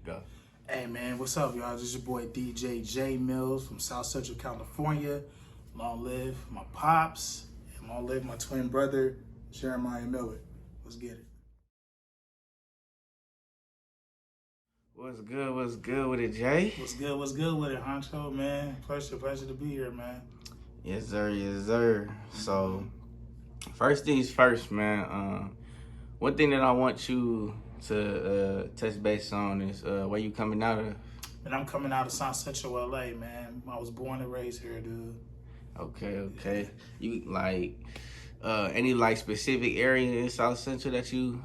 go. Hey man, what's up, y'all? This is your boy DJ JayMillz from South Central California. Long live my pops, and long live my twin brother, Jeremiah Miller. Let's get it. What's good with it, Jay? What's good with it, Honcho, man? Pleasure to be here, man. Yes, sir. So, first things first, man. One thing that I want you to touch base on is where you coming out of. And I'm coming out of South Central LA, man. I was born and raised here, dude. Okay. You like any like specific area in South Central that you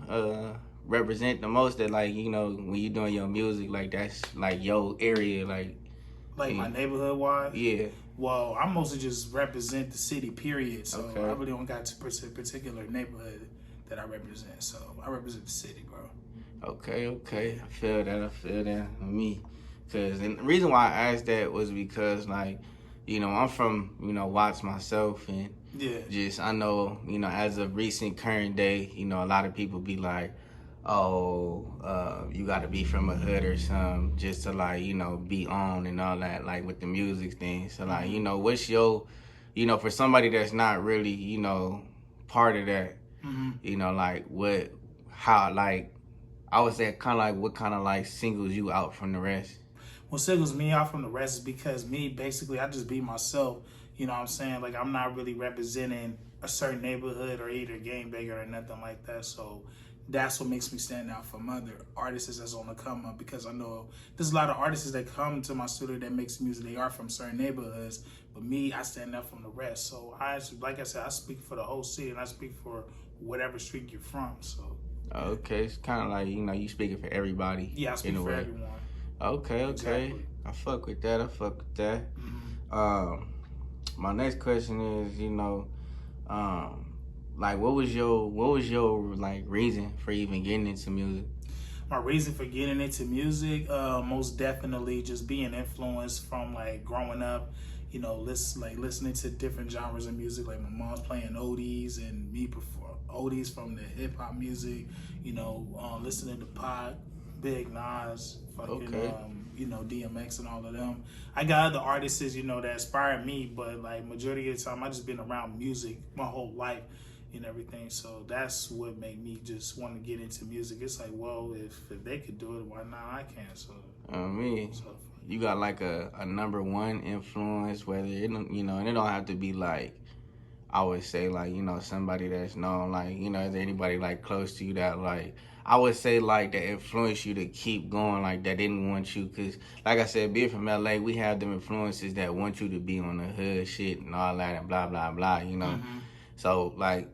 represent the most, that like, you know, when you doing your music, like that's like your area, like my neighborhood wise? Yeah. Well, I mostly just represent the city, period. So Okay. I really don't got a particular neighborhood that I represent. So I represent the city, bro. Okay. I feel that. Me. Cause and the reason why I asked that was because, like, you know, I'm from, you know, Watts myself, and just I know, you know, as of recent current day, you know, a lot of people be like, oh, you got to be from a hood or something just to, like, you know, be on and all that, like with the music thing. So like, you know, what's your, you know, for somebody that's not really, you know, part of that, you know, like how, like, I would say kind of like what kind of like singles you out from the rest? What singles me out from the rest is because me, basically, I just be myself. You know what I'm saying? Like, I'm not really representing a certain neighborhood or either gangbanger or nothing like that. So that's what makes me stand out from other artists that's on the come up, because I know there's a lot of artists that come to my studio that makes music. They are from certain neighborhoods, but me, I stand out from the rest. So like I said, I speak for the whole city, and I speak for whatever street you're from. So okay, it's kind of like, you know, you speaking for everybody. yeah, I speak for everyone. Okay. Exactly. I fuck with that. My next question is, you know, like what was your like reason for even getting into music? My reason for getting into music, most definitely just being influenced from like growing up, you know, listening to different genres of music. Like my mom's playing oldies and me perform oldies from the hip hop music, you know, listening to Pac, Big Nas, you know, DMX and all of them. I got other artists, you know, that inspired me, but like majority of the time I just been around music my whole life and everything. So that's what made me just want to get into music. It's like, well, if they could do it, why not I can? So you got like a number one influence, whether it, you know, and it don't have to be like, I would say like, you know, somebody that's known, like, you know, is there anybody like close to you that like, I would say like that influenced you to keep going, like that didn't want you, cause like I said, being from LA, we have them influences that want you to be on the hood shit and all that and blah blah blah, you know. So like,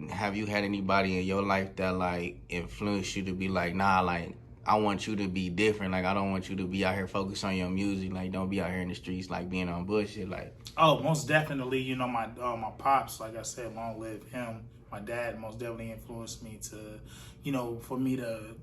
have you had anybody in your life that like influenced you to be like, nah, like I want you to be different, like I don't want you to be out here focused on your music, like don't be out here in the streets like being on bullshit, like? Oh, most definitely. You know, my pops, like I said, long live him. My dad most definitely influenced me to, you know, for me to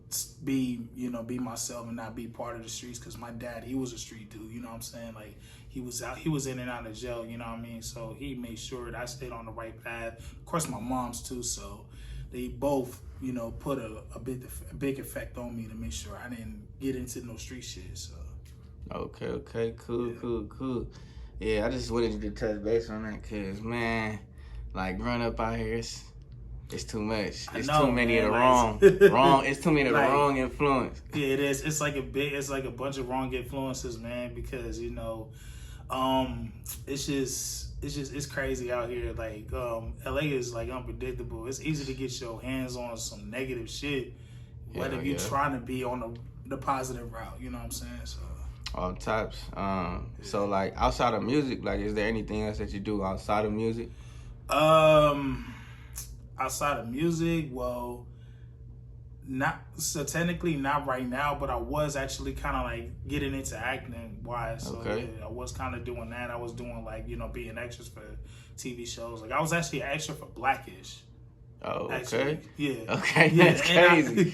be, you know, be myself and not be part of the streets. Because my dad, he was a street dude. You know what I'm saying? Like he was in and out of jail. You know what I mean? So he made sure that I stayed on the right path. Of course, my mom's too. So they both, you know, put a big effect on me to make sure I didn't get into no street shit. So. Okay, cool. Yeah, I just wanted to touch base on that, cause man, like growing up out here, it's too much. It's too many of the wrong. It's too many of the wrong influence. Yeah, it is. It's like a bunch of wrong influences, man. Because you know, it's crazy out here. Like LA is like unpredictable. It's easy to get your hands on some negative shit, whether you're trying to be on the positive route. You know what I'm saying? So. All types. So like outside of music, like is there anything else that you do outside of music? Outside of music, well, technically not right now, but I was actually kind of like getting into acting wise. So yeah, I was kind of doing that. I was doing like, you know, being extras for TV shows. Like I was actually an extra for Blackish. Oh, okay. Actually, yeah. Okay, yeah, that's crazy.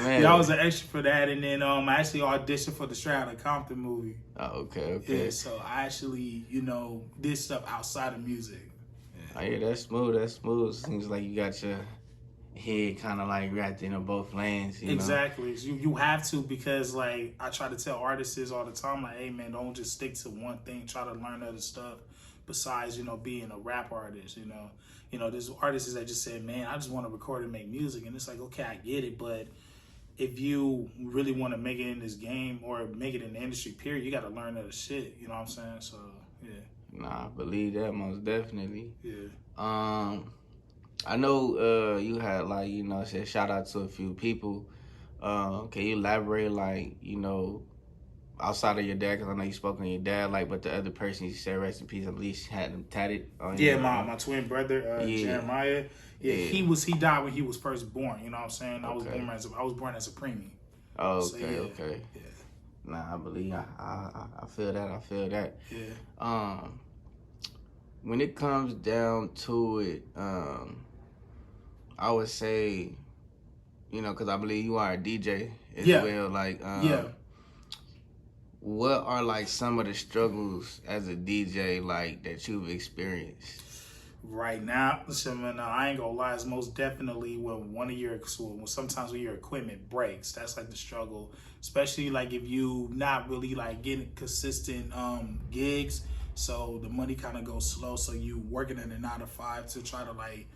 Man. Yeah, I was an extra for that, and then I actually auditioned for the Straight Outta Compton movie. Oh, okay. Yeah, so I actually, you know, did stuff outside of music. Yeah. Oh, yeah, that's smooth. Seems like you got your head kind of like wrapped into both lanes. You Exactly. You have to, because like I try to tell artists all the time, like, hey man, don't just stick to one thing. Try to learn other stuff besides, being a rap artist. There's artists that just say, man, I just want to record and make music, and it's like, okay, I get it, but if you really want to make it in this game or make it in the industry, period, you got to learn other shit. You know what I'm saying? So yeah. Nah, I believe that most definitely. Yeah. I know you had like, said shout out to a few people. Can you elaborate, like, outside of your dad, because I know you spoke on your dad, like, but the other person you said rest in peace, at least had him tatted on Yeah, my twin brother, Jeremiah. Yeah, he died when he was first born. You know what I'm saying? I was born as a preemie. Oh, So, okay, yeah. okay. Yeah. Nah, I believe I feel that. I feel that. Yeah. When it comes down to it, I would say, because I believe you are a DJ as well. Like, what are like some of the struggles as a DJ like that you've experienced? Right now, I ain't gonna lie, it's most definitely when sometimes when your equipment breaks, that's like the struggle. Especially like if you not really like getting consistent gigs, so the money kind of goes slow. So you working in a 9 to 5 to try to like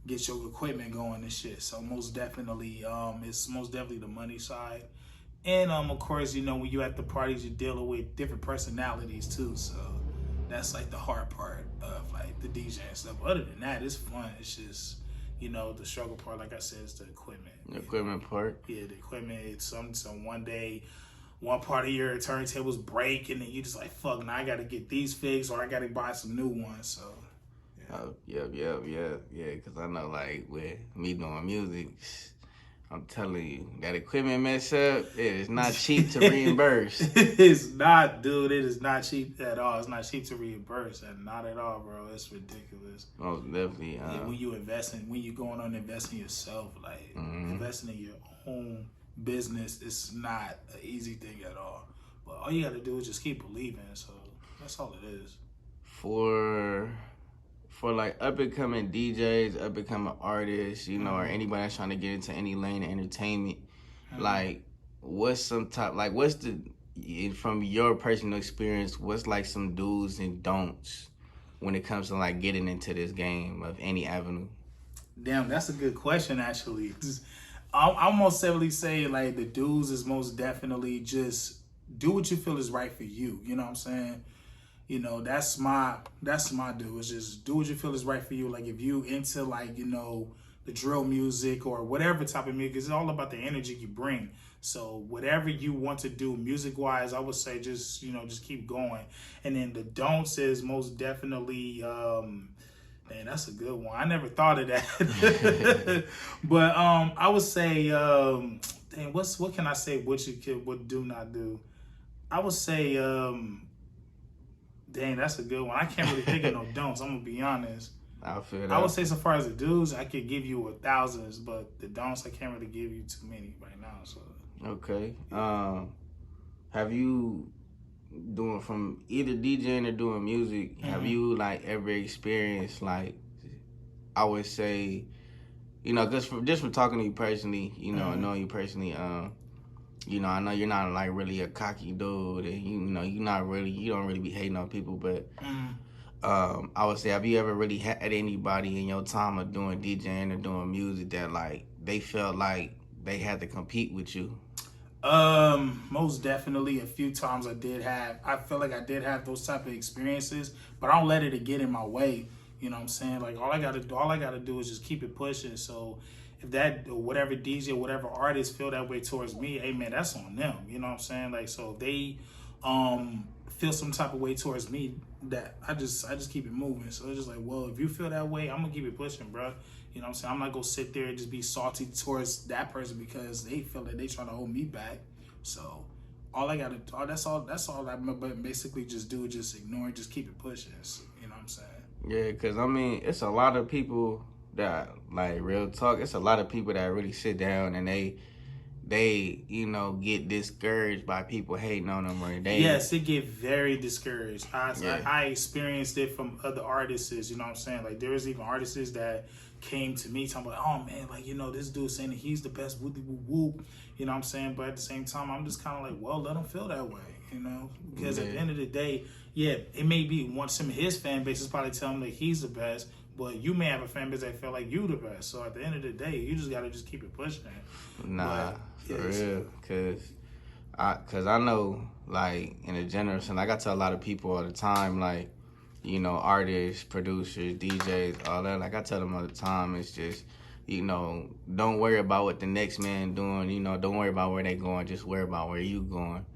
get your equipment going and shit. So most definitely, it's most definitely the money side. And of course, when you're at the parties, you're dealing with different personalities too. So that's like the hard part of like the DJ and stuff. Other than that, it's fun. It's just, the struggle part, like I said, is the equipment. The equipment part? Yeah, the equipment. It's some one day, one part of your turntables break, and then you just like, fuck, now I got to get these fixed, or I got to buy some new ones. So, yeah. Yeah, because I know, like, with me doing music, I'm telling you, that equipment mess up, it is not cheap to reimburse. It's not, dude. It is not cheap at all. It's not cheap to reimburse, and not at all, bro. It's ridiculous. Most definitely. When you going on investing in yourself, like investing in your own business, it's not an easy thing at all. But all you got to do is just keep believing. So that's all it is. For like up and coming DJs, up and coming artists, or anybody that's trying to get into any lane of entertainment, like from your personal experience, what's like some do's and don'ts when it comes to like getting into this game of any avenue? Damn, that's a good question actually. I'll most definitely say like the do's is most definitely just do what you feel is right for you. You know what I'm saying? That's my do, is just do what you feel is right for you. Like if you into like, the drill music or whatever type of music, it's all about the energy you bring. So whatever you want to do music wise, I would say just keep going. And then the don'ts is most definitely, man, that's a good one. I never thought of that. But I would say, dang, what can I say? What do not do? I would say, dang, that's a good one. I can't really think of no don'ts. I'm gonna be honest. I feel that. I would say so far as the do's, I could give you thousands, but the don'ts, I can't really give you too many right now. So okay. Have you from either DJing or doing music? Have you like ever experienced like, I would say, just from talking to you personally, and knowing you personally, I know you're not like really a cocky dude, and you don't really be hating on people, but I would say, have you ever really had anybody in your time of doing DJing or doing music that like they felt like they had to compete with you? Most definitely a few times I feel like I did have those type of experiences, but I don't let it get in my way. You know what I'm saying? Like all I gotta do is just keep it pushing. So if whatever DJ, whatever artist feel that way towards me, hey man, that's on them. You know what I'm saying? Like, so if they feel some type of way towards me, that I just keep it moving. So it's just like, well, if you feel that way, I'm gonna keep it pushing, bro. You know what I'm saying? I'm not gonna sit there and just be salty towards that person because they feel that they trying to hold me back. So that's all I basically just do, just ignore it, just keep it pushing. You know what I'm saying? Yeah, because I mean, it's a lot of people that, like, real talk, it's a lot of people that really sit down and they get discouraged by people hating on them, or yes, it get very discouraged. I experienced it from other artists. You know what I'm saying? Like, there's even artists that came to me talking about, oh man, like, you know, this dude saying that he's the best, whoop whoop whoop, you know what I'm saying? But at the same time, I'm just kind of like, well, let him feel that way, you know? Because at the end of the day, yeah, it may be some of his fan base is probably telling him that he's the best, but you may have a fan base that feel like you the best. So at the end of the day, you just got to just keep it pushing. Nah, for real, cause I know, like, in a general sense, like I tell a lot of people all the time, like, you know, artists, producers, DJs, all that. Like I tell them all the time, it's just, you know, don't worry about what the next man doing. You know, don't worry about where they going. Just worry about where you going.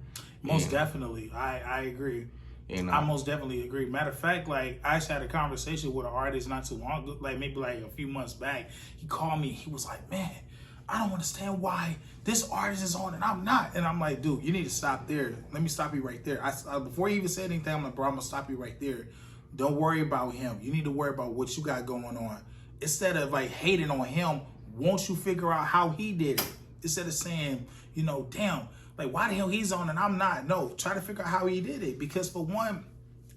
Most definitely, I agree. You know, I most definitely agree. Matter of fact, like I just had a conversation with an artist not too long ago, like maybe like a few months back. He called me. He was like, "Man, I don't understand why this artist is on and I'm not." And I'm like, "Dude, you need to stop there. Let me stop you right there." I before he even said anything, I'm like, "Bro, I'm gonna stop you right there. Don't worry about him. You need to worry about what you got going on. Instead of like hating on him, won't you figure out how he did it? Instead of saying, you know, damn, like why the hell he's on and I'm not? No, try to figure out how he did it. Because for one,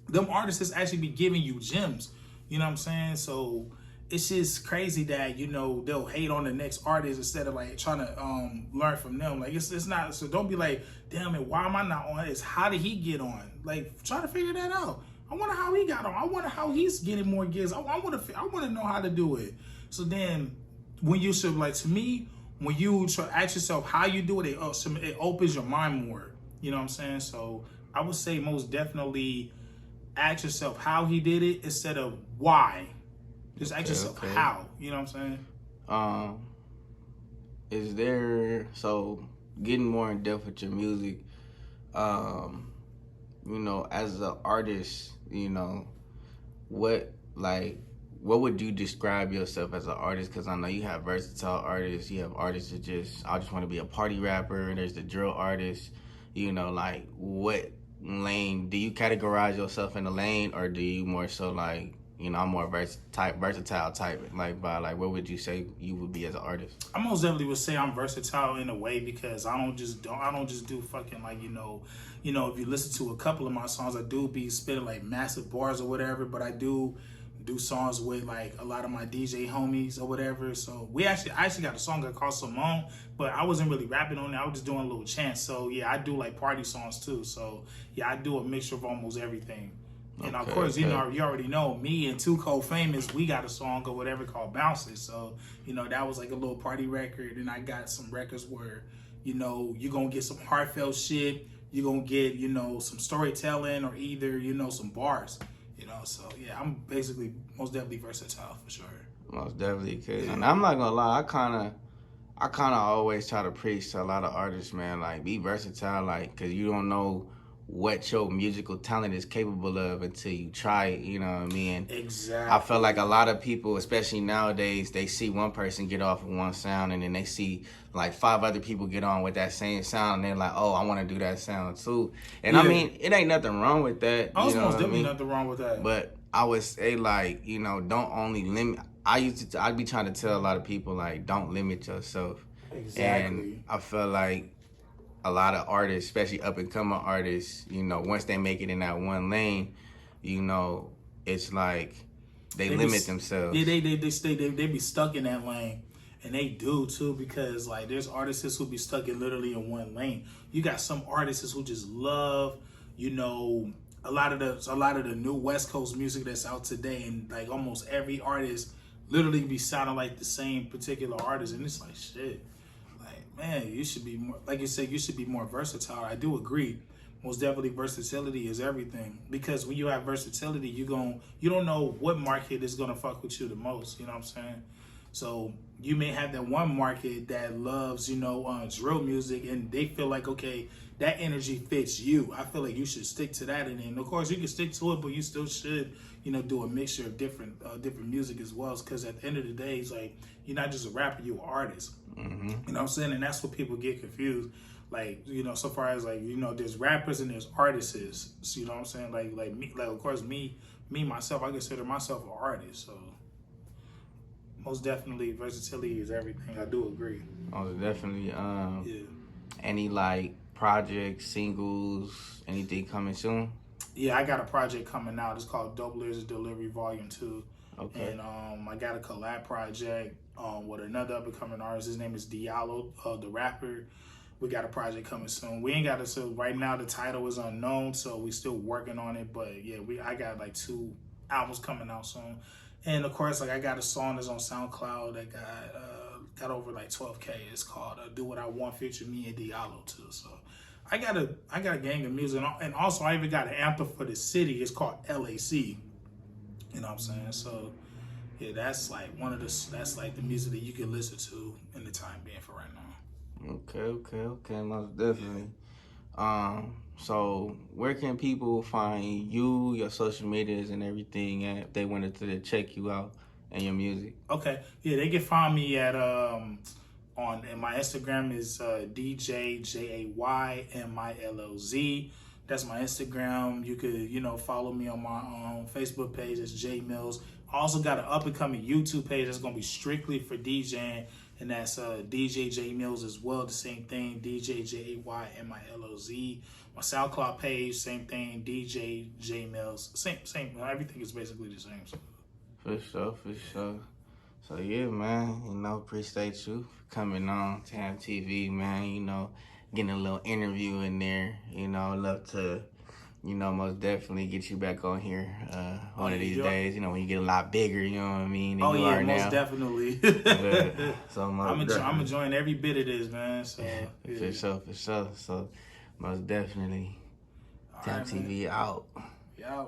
them artists actually be giving you gems. You know what I'm saying? So it's just crazy that, you know, they'll hate on the next artist instead of like trying to learn from them. Like it's not, so don't be like, damn it, why am I not on? It's how did he get on? Like try to figure that out. I wonder how he got on. I wonder how he's getting more gigs. I want to know how to do it. So then, when you should, like, to me, when you try ask yourself how you do it, it opens your mind more. You know what I'm saying? So I would say most definitely ask yourself how he did it instead of why. Just ask yourself how. You know what I'm saying? Is there, so getting more in depth with your music, you know, as an artist, you know, what would you describe yourself as an artist? Because I know you have versatile artists. You have artists that I just want to be a party rapper. And there's the drill artist. You know, like, what lane, do you categorize yourself in a lane? Or do you more so like, you know, I'm more versatile type. Like, what would you say you would be as an artist? I most definitely would say I'm versatile in a way because I don't just do fucking like, you know, if you listen to a couple of my songs, I do be spitting like massive bars or whatever, but I do songs with like a lot of my DJ homies or whatever. So I actually got a song that called Simone, but I wasn't really rapping on it. I was just doing a little chants. So yeah, I do like party songs too. So yeah, I do a mixture of almost everything. And of course, you know, you already know me and Too Cold Famous, we got a song or whatever called Bounces. So, you know, that was like a little party record. And I got some records where, you know, you're going to get some heartfelt shit. You're going to get, you know, some storytelling or either, you know, some bars. You know, so yeah, I'm basically most definitely versatile for sure. Most definitely, cause and I'm not gonna lie, I kind of always try to preach to a lot of artists, man, like be versatile, like, cause you don't know what your musical talent is capable of until you try it, you know what I mean? Exactly. I feel like a lot of people, especially nowadays, they see one person get off with one sound and then they see like 5 other people get on with that same sound and they're like, oh, I want to do that sound too. And I mean, it ain't nothing wrong with that. There's definitely nothing wrong with that. But I would say, like, you know, don't only limit. I'd be trying to tell a lot of people, like, don't limit yourself. Exactly. And I feel like a lot of artists, especially up-and-coming artists, you know, once they make it in that one lane, you know, it's like they limit themselves. Yeah, they be stuck in that lane. And they do too, because like there's artists who be stuck literally in one lane. You got some artists who just love, you know, a lot of the new West Coast music that's out today, and like almost every artist literally be sounding like the same particular artist, and it's like shit. Like, man, you should be more, like you said, you should be more versatile. I do agree. Most definitely, versatility is everything, because when you have versatility, you don't know what market is gonna fuck with you the most. You know what I'm saying? So you may have that one market that loves, you know, drill music, and they feel like, okay, that energy fits you. I feel like you should stick to that, and then of course you can stick to it, but you still should, you know, do a mixture of different music as well. Because at the end of the day, it's like you're not just a rapper, you're an artist. Mm-hmm. You know what I'm saying? And that's what people get confused. Like, you know, so far as like, you know, there's rappers and there's artists. So, you know what I'm saying? Like me, like of course me myself, I consider myself an artist. So most definitely, versatility is everything. I do agree. Most definitely. Yeah. Any like projects, singles, anything coming soon? Yeah, I got a project coming out. It's called Double Ears Delivery Volume 2. Okay. And I got a collab project with another up and coming artist. His name is Diallo, the rapper. We got a project coming soon. We ain't got it, so right now the title is unknown, so we still working on it. But yeah, I got like 2 albums coming out soon. And of course, like I got a song that's on SoundCloud that got over like 12K. It's called "Do What I Want" featuring me and Diallo too. So I got a gang of music, and also I even got an anthem for the city. It's called LAC. You know what I'm saying? So yeah, that's like that's like the music that you can listen to in the time being for right now. Okay, most definitely. So where can people find you, your social medias, and everything if they wanted to check you out and your music? Okay, yeah, they can find me at and my Instagram is DJ JayMillz. That's my Instagram. You could follow me on my Facebook page. It's JayMillz. I also got an up and coming YouTube page that's gonna be strictly for DJing. And that's DJ JayMillz as well. The same thing, DJ JayMillz. My SoundCloud page, same thing, DJ JayMillz. Same. Everything is basically the same. So. For sure. So yeah, man. Appreciate you for coming on TAM TV, man. Getting a little interview in there. Love to. Most definitely get you back on here one of these days. When you get a lot bigger, you know what I mean? Oh yeah, most now. definitely. So I'm enjoying every bit of this, man. So yeah. For sure. So most definitely, TAM TV out. Yeah.